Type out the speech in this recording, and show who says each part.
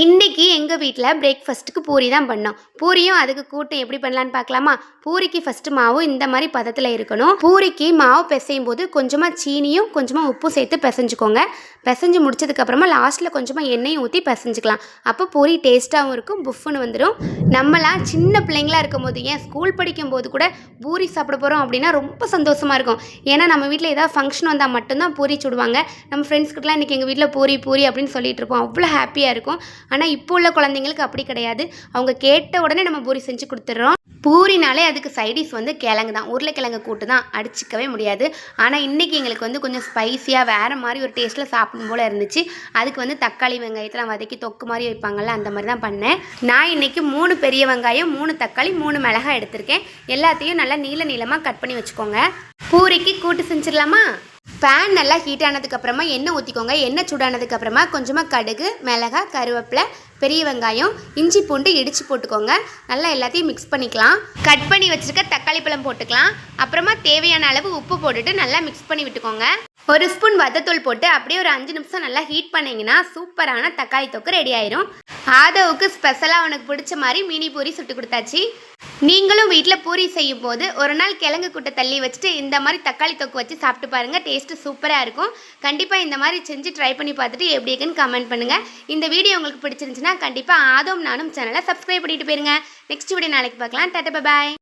Speaker 1: இன்னைக்கு எங்கள் வீட்டில் பிரேக்ஃபாஸ்ட்டுக்கு பூரி தான் பண்ணோம். பூரியும் அதுக்கு கூட்டும் எப்படி பண்ணலான்னு பார்க்கலாமா? பூரிக்கு ஃபஸ்ட்டு மாவு இந்த மாதிரி பதத்தில் இருக்கணும். பூரிக்கு மாவு பிசையும் போது கொஞ்சமாக சீனியும் கொஞ்சமாக உப்பும் சேர்த்து பிசைஞ்சுக்கோங்க. பிசைஞ்சு முடிச்சதுக்கப்புறமா லாஸ்ட்டில் கொஞ்சமாக எண்ணெயும் ஊற்றி பிசைஞ்சிக்கலாம். அப்போ பூரி டேஸ்ட்டாகவும் இருக்கும், புஃப்னு வந்துடும். நம்மளாம் சின்ன பிள்ளைங்களா இருக்கும் போது, ஏன் ஸ்கூல் படிக்கும் போது கூட பூரி சாப்பிட போகிறோம் அப்படின்னா ரொம்ப சந்தோஷமாக இருக்கும். ஏன்னா நம்ம வீட்டில் ஏதாவது ஃபங்க்ஷன் வந்தால் மட்டும்தான் பூரி சுடுவாங்க. நம்ம ஃப்ரெண்ட்ஸ்கிட்டலாம் இன்றைக்கி எங்கள் வீட்டில் பூரி பூரி அப்படின்னு சொல்லிட்டு இருப்போம். அவ்வளோ ஹாப்பியாக இருக்கும். ஆனால் இப்போ உள்ள குழந்தைங்களுக்கு அப்படி கிடையாது. அவங்க கேட்ட உடனே நம்ம பூரி செஞ்சு கொடுத்துட்றோம். பூரினாலே அதுக்கு சைடிஷ் வந்து கிழங்கு தான், உருளைக்கிழங்கு கூட்டு தான், அடிச்சிக்கவே முடியாது. ஆனால் இன்றைக்கி எங்களுக்கு வந்து கொஞ்சம் ஸ்பைஸியாக வேறு மாதிரி ஒரு டேஸ்ட்டில் சாப்பிடும் போல் இருந்துச்சு. அதுக்கு வந்து தக்காளி வெங்காயத்தெலாம் வதக்கி தொக்கு மாதிரி வைப்பாங்கள்ல, அந்த மாதிரி தான் பண்ணேன். நான் இன்றைக்கி 3 பெரிய வெங்காயம், 3 தக்காளி, 3 மிளகாய் எடுத்திருக்கேன். எல்லாத்தையும் நல்லா நீள நீளமாக கட் பண்ணி வச்சுக்கோங்க. பூரிக்கு கூட்டு செஞ்சிடலாமா? பேன் நல்லா ஹீட் ஆனதுக்கப்புறமா எண்ணெய் ஊற்றிக்கோங்க. எண்ணெய் சூடானதுக்கப்புறமா கொஞ்சமாக கடுகு, மிளகாய், கருவேப்பிலை, பெரிய வெங்காயம், இஞ்சி பூண்டு இடித்து போட்டுக்கோங்க. நல்லா எல்லாத்தையும் மிக்ஸ் பண்ணிக்கலாம். கட் பண்ணி வச்சுருக்க தக்காளி பழம் போட்டுக்கலாம். அப்புறமா தேவையான அளவு உப்பு போட்டுட்டு நல்லா மிக்ஸ் பண்ணி விட்டுக்கோங்க. 1 ஸ்பூன் வத்தத்தூள் போட்டு அப்படியே ஒரு 5 நிமிஷம் நல்லா ஹீட் பண்ணிங்கன்னா சூப்பரான தக்காளி தொக்கு ரெடி ஆயிரும். ஆதவுக்கு ஸ்பெஷலாக அவனுக்கு பிடிச்ச மாதிரி மினி பூரி சுட்டு கொடுத்தாச்சு. நீங்களும் வீட்டில் பூரி செய்யும் போது ஒரு நாள் கிழங்கு கூட்டை தள்ளி வச்சுட்டு இந்த மாதிரி தக்காளி தொக்கு வச்சு சாப்பிட்டு பாருங்கள். டேஸ்ட்டு சூப்பராக இருக்கும். கண்டிப்பாக இந்த மாதிரி செஞ்சு ட்ரை பண்ணி பார்த்துட்டு எப்படி இருக்குன்னு கமெண்ட் பண்ணுங்கள். இந்த வீடியோ உங்களுக்கு பிடிச்சிருந்துச்சுன்னா கண்டிப்பாக ஆதவும் நானும் சேனலை சப்ஸ்கிரைப் பண்ணிட்டு போயிருங்க. நெக்ஸ்ட் வீடியோ நாளைக்கு பார்க்கலாம். டாடா பாய்.